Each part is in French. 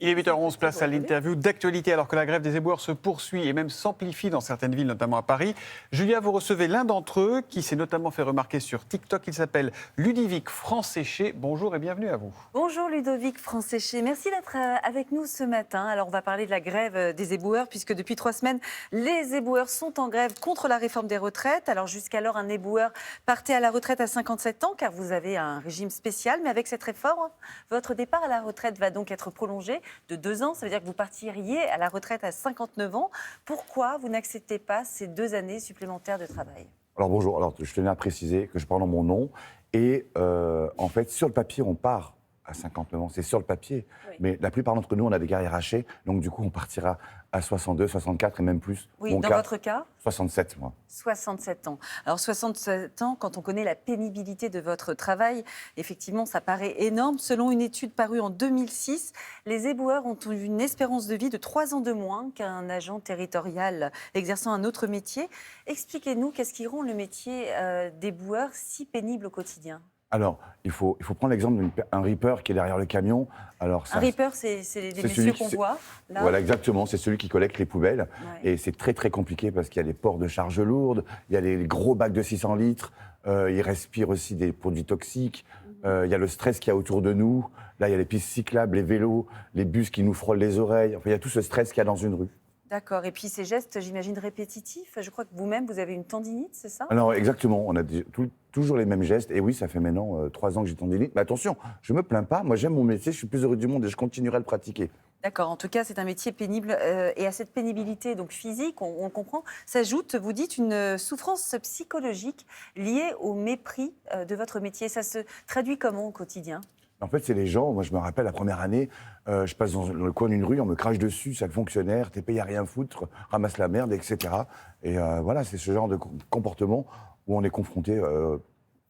Il est 8h11, place à l'interview d'actualité. Alors que la grève des éboueurs se poursuit et même s'amplifie dans certaines villes, notamment à Paris. Julia, vous recevez l'un d'entre eux qui s'est notamment fait remarquer sur TikTok. Il s'appelle Ludovic Franséché. Bonjour et bienvenue à vous. Bonjour Ludovic Franséché, merci d'être avec nous ce matin. Alors on va parler de la grève des éboueurs puisque depuis 3 semaines, les éboueurs sont en grève contre la réforme des retraites. Alors jusqu'alors, un éboueur partait à la retraite à 57 ans car vous avez un régime spécial. Mais avec cette réforme, votre départ à la retraite va donc être prolongé de 2 ans. Ça veut dire que vous partiriez à la retraite à 59 ans. Pourquoi vous n'acceptez pas ces 2 années supplémentaires de travail ? Alors bonjour, alors, je tenais à préciser que je parle en mon nom. Et en fait, sur le papier, on part à 59 ans, c'est sur le papier. Oui. Mais la plupart d'entre nous, on a des carrières hachées. Donc du coup, on partira à 62, 64 et même plus. Oui, Mon dans cas, votre cas 67, moi. 67 ans. Alors 67 ans, quand on connaît la pénibilité de votre travail, effectivement, ça paraît énorme. Selon une étude parue en 2006, les éboueurs ont une espérance de vie de 3 ans de moins qu'un agent territorial exerçant un autre métier. Expliquez-nous, qu'est-ce qui rend le métier d'éboueur si pénible au quotidien ? Alors, il faut prendre l'exemple d'un reaper qui est derrière le camion. Alors, Un reaper, c'est des messieurs qu'on voit là. Voilà, exactement. C'est celui qui collecte les poubelles. Ouais. Et c'est très, très compliqué parce qu'il y a des ports de charges lourdes, il y a les gros bacs de 600 litres, ils respirent aussi des produits toxiques, il y a le stress qu'il y a autour de nous. Là, il y a les pistes cyclables, les vélos, les bus qui nous frôlent les oreilles. Enfin, il y a tout ce stress qu'il y a dans une rue. D'accord. Et puis ces gestes, j'imagine, répétitifs. Je crois que vous-même, vous avez une tendinite, c'est ça ? Alors, exactement. On a toujours les mêmes gestes. Et oui, ça fait maintenant 3 ans que j'ai tendinite. Mais attention, je ne me plains pas. Moi, j'aime mon métier. Je suis le plus heureux du monde et je continuerai à le pratiquer. D'accord, en tout cas, c'est un métier pénible et à cette pénibilité donc physique, on le comprend, s'ajoute, vous dites, une souffrance psychologique liée au mépris de votre métier. Ça se traduit comment au quotidien ? En fait, c'est les gens. Moi, je me rappelle, la première année, je passe dans le coin d'une rue, on me crache dessus, c'est le fonctionnaire, t'es payé à rien foutre, ramasse la merde, etc. Et voilà, c'est ce genre de comportement où on est confronté.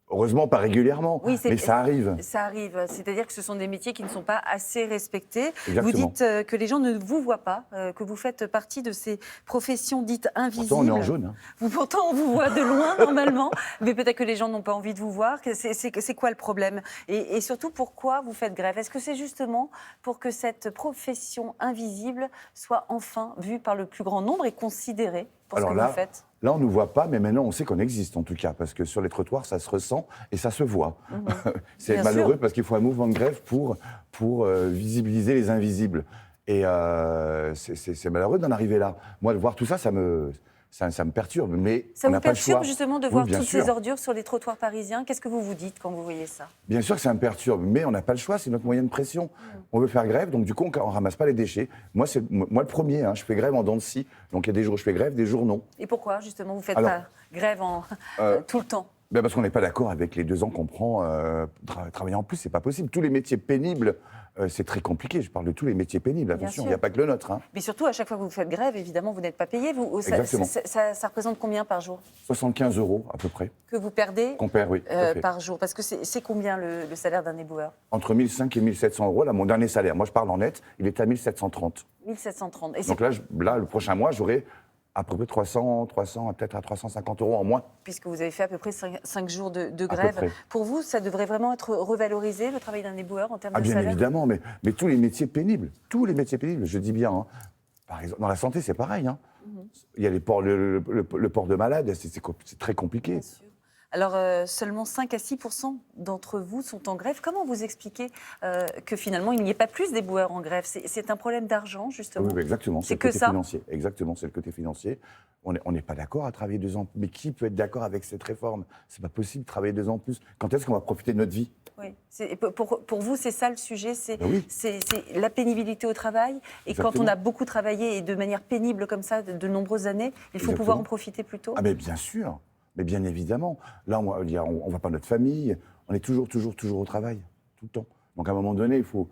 Heureusement, pas régulièrement, Oui, mais ça arrive. Ça arrive, c'est-à-dire que ce sont des métiers qui ne sont pas assez respectés. Exactement. Vous dites que les gens ne vous voient pas, que vous faites partie de ces professions dites invisibles. Pourtant, on est en jaune. Hein. Pourtant, on vous voit de loin, normalement, mais peut-être que les gens n'ont pas envie de vous voir. C'est quoi le problème ? Et surtout, pourquoi vous faites grève ? Est-ce que c'est justement pour que cette profession invisible soit enfin vue par le plus grand nombre et considérée pour ce que vous faites ? Là, on ne nous voit pas, mais maintenant, on sait qu'on existe, en tout cas, parce que sur les trottoirs, ça se ressent et ça se voit. C'est Bien malheureux sûr. parce qu'il faut un mouvement de grève pour visibiliser les invisibles. Et c'est malheureux d'en arriver là. Moi, de voir tout ça, ça me perturbe, mais Ça on vous n'a pas le choix. perturbe justement de Oui, voir bien toutes sûr. ces ordures sur les trottoirs parisiens ? Qu'est-ce que vous vous dites quand vous voyez ça ? Bien sûr que ça me perturbe, mais on n'a pas le choix, c'est notre moyen de pression. On veut faire grève, donc du coup, on ne ramasse pas les déchets. Moi, le premier, hein, je fais grève en dents de scie. Donc il y a des jours où je fais grève, des jours non. Et pourquoi justement vous faites Alors, pas grève tout le temps ? Ben parce qu'on n'est pas d'accord avec les 2 ans qu'on prend travailler en plus, c'est pas possible. Tous les métiers pénibles, c'est très compliqué. Je parle de tous les métiers pénibles, attention, il sûr. n'y a pas que le nôtre. Hein. Mais surtout, à chaque fois que vous faites grève, évidemment, vous n'êtes pas payé. Exactement. Ça représente combien par jour 75 € à peu près, que vous perdez qu'on perd, oui. tout à fait. par jour ? Parce que c'est combien le salaire d'un éboueur ? Entre 1500 et 1700 €, là, mon dernier salaire, moi je parle en net, il est à 1730. 1730. Et Donc là, le prochain mois, j'aurai à peu près 300, peut-être à 350 € en moins. puisque vous avez fait à peu près 5 jours de peu grève. près. Pour vous, ça devrait vraiment être revalorisé, le travail d'un éboueur, en termes Ah de bien salaire ? évidemment, mais tous les métiers pénibles, je dis bien. Hein. Par exemple, dans la santé, c'est pareil. Hein. Il y a les ports, le port de malade, c'est très compliqué. Bien sûr. Alors, seulement 5 à 6% d'entre vous sont en grève. Comment vous expliquez que finalement, il n'y ait pas plus d'éboueurs en grève ? C'est un problème d'argent, justement ? Oui, exactement. C'est le que côté ça ? financier. Exactement, c'est le côté financier. On n'est pas d'accord à travailler 2 ans. Mais qui peut être d'accord avec cette réforme ? C'est pas possible de travailler 2 ans en plus. Quand est-ce qu'on va profiter de notre vie ? Oui. Pour vous, c'est ça le sujet, Oui. c'est la pénibilité au travail. Et Exactement. quand on a beaucoup travaillé et de manière pénible comme ça, de nombreuses années, il faut Exactement. pouvoir en profiter plus tôt. Ah mais bien sûr, mais bien évidemment. Là, on ne voit pas notre famille, on est toujours au travail, tout le temps. Donc à un moment donné, il faut...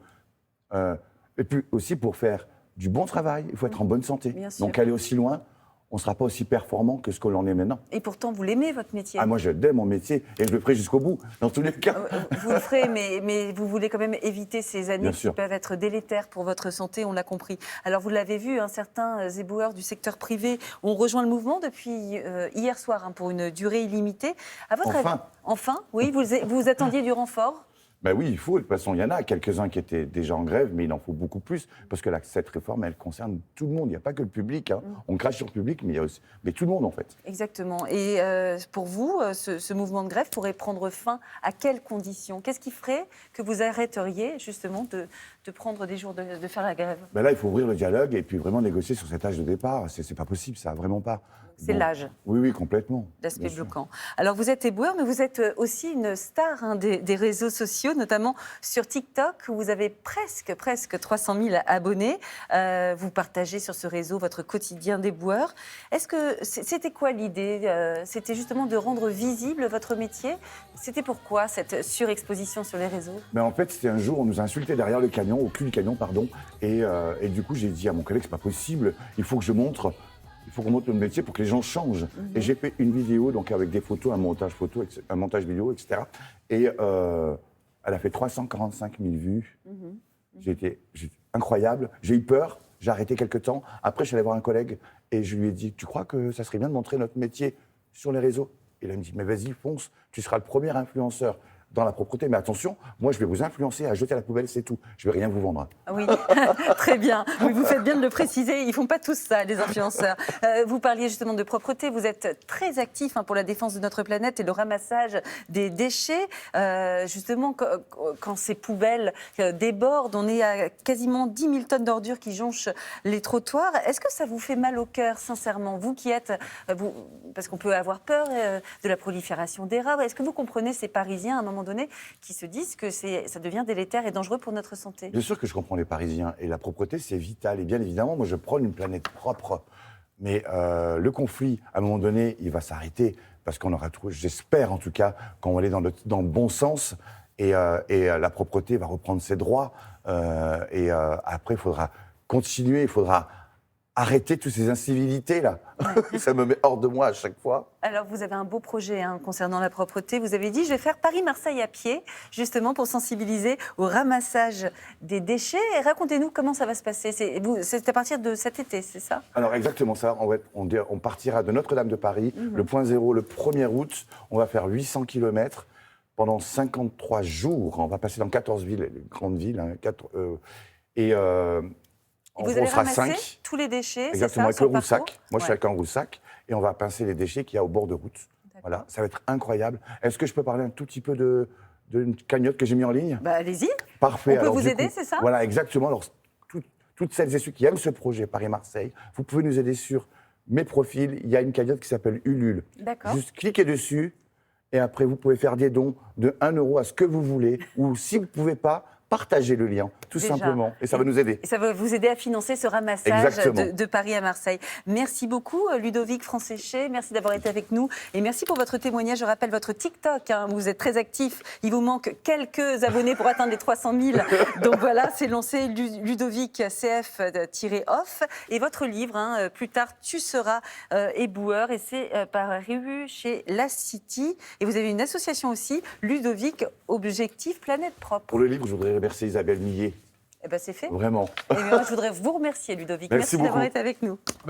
et puis aussi, pour faire du bon travail, il faut être en bonne santé. Bien sûr. Donc aller aussi loin, on ne sera pas aussi performant que ce que l'on est maintenant. Et pourtant, vous l'aimez, votre métier. Ah, moi, j'aime mon métier et je le ferai jusqu'au bout, dans tous les cas. Vous le ferez, mais vous voulez quand même éviter ces années Bien qui sûr. peuvent être délétères pour votre santé, on l'a compris. Alors, vous l'avez vu, certains éboueurs du secteur privé ont rejoint le mouvement depuis hier soir pour une durée illimitée. À votre Enfin. avis, enfin, oui, vous attendiez du renfort ? Ben oui, il faut. De toute façon, il y en a quelques-uns qui étaient déjà en grève, mais il en faut beaucoup plus. Parce que cette réforme, elle concerne tout le monde. Il n'y a pas que le public. Hein. On crache sur le public, mais il y a aussi tout le monde, en fait. Exactement. Et pour vous, ce mouvement de grève pourrait prendre fin à quelles conditions? Qu'est-ce qui ferait que vous arrêteriez justement de prendre des jours de faire la grève? Ben là, il faut ouvrir le dialogue et puis vraiment négocier sur cet âge de départ. C'est pas possible, ça, vraiment pas. C'est l'âge. Oui, oui, complètement. L'aspect Bien sûr. bloquant. Alors, vous êtes éboueur, mais vous êtes aussi une star des réseaux sociaux, notamment sur TikTok, où vous avez presque 300 000 abonnés. Vous partagez sur ce réseau votre quotidien d'éboueur. Est-ce que c'était quoi l'idée? C'était justement de rendre visible votre métier? C'était pourquoi cette surexposition sur les réseaux? Mais en fait, c'était un jour, on nous a insultés derrière le camion, au cul du camion, pardon. Et du coup, j'ai dit à mon collègue, c'est pas possible, il faut qu'on montre notre métier pour que les gens changent. Et j'ai fait une vidéo, donc avec des photos, un montage vidéo, etc. Et elle a fait 345 000 vues. J'étais incroyable. J'ai eu peur, j'ai arrêté quelques temps. Après, je suis allé voir un collègue et je lui ai dit, tu crois que ça serait bien de montrer notre métier sur les réseaux? Et là, il me dit, mais vas-y, fonce, tu seras le premier influenceur dans la propreté. Mais attention, moi, je vais vous influencer à jeter à la poubelle, c'est tout. Je vais rien vous vendre. Oui, très bien. Oui, vous faites bien de le préciser. Ils ne font pas tous ça, les influenceurs. Vous parliez justement de propreté. Vous êtes très actif pour la défense de notre planète et le ramassage des déchets. Justement, quand ces poubelles débordent, on est à quasiment 10 000 tonnes d'ordures qui jonchent les trottoirs. Est-ce que ça vous fait mal au cœur, sincèrement? Vous qui êtes... parce qu'on peut avoir peur de la prolifération des rats. Est-ce que vous comprenez ces Parisiens, à un moment donné, qui se disent que ça devient délétère et dangereux pour notre santé? Bien sûr que je comprends les Parisiens. Et la propreté, c'est vital. Et bien évidemment, moi, je prône une planète propre. Mais le conflit, à un moment donné, il va s'arrêter. Parce qu'on aura trouvé, j'espère en tout cas, qu'on va aller dans le bon sens. Et la propreté va reprendre ses droits. Après, il faudra continuer, il faudra arrêter toutes ces incivilités-là. Ça me met hors de moi à chaque fois. Alors, vous avez un beau projet concernant la propreté. Vous avez dit, je vais faire Paris-Marseille à pied, justement pour sensibiliser au ramassage des déchets. Et racontez-nous comment ça va se passer. C'est à partir de cet été, c'est ça? Alors, exactement ça. On partira de Notre-Dame de Paris, le point zéro, le 1er août. On va faire 800 km pendant 53 jours. On va passer dans 14 villes, grandes villes. Et vous allez ramasser tous les déchets, exactement, c'est ça, avec le roussac. parcours? Moi, je suis avec un roussac et on va pincer les déchets qu'il y a au bord de route. Voilà, ça va être incroyable. Est-ce que je peux parler un tout petit peu d'une cagnotte que j'ai mis en ligne? Allez-y. Parfait. On peut vous aider, c'est ça? Voilà, exactement. Alors, toutes celles et ceux qui aiment ce projet Paris-Marseille, vous pouvez nous aider sur mes profils. Il y a une cagnotte qui s'appelle Ulule. D'accord. Juste cliquez dessus et après, vous pouvez faire des dons de 1 euro à ce que vous voulez. Ou si vous ne pouvez pas, partagez le lien, tout simplement. Et ça va nous aider. Et ça va vous aider à financer ce ramassage de Paris à Marseille. Merci beaucoup, Ludovic Franséché. Merci d'avoir été avec nous. Et merci pour votre témoignage. Je rappelle votre TikTok. Vous êtes très actif. Il vous manque quelques abonnés pour atteindre les 300 000. Donc voilà, c'est lancé Ludovic CF-off. Et votre livre, plus tard, tu seras éboueur. Et c'est paru chez La City. Et vous avez une association aussi, Ludovic Objectif Planète Propre. Pour le livre, je voudrais remercier Isabelle Millet. Eh ben c'est fait. Vraiment. Et moi, je voudrais vous remercier, Ludovic. Merci d'avoir été avec nous.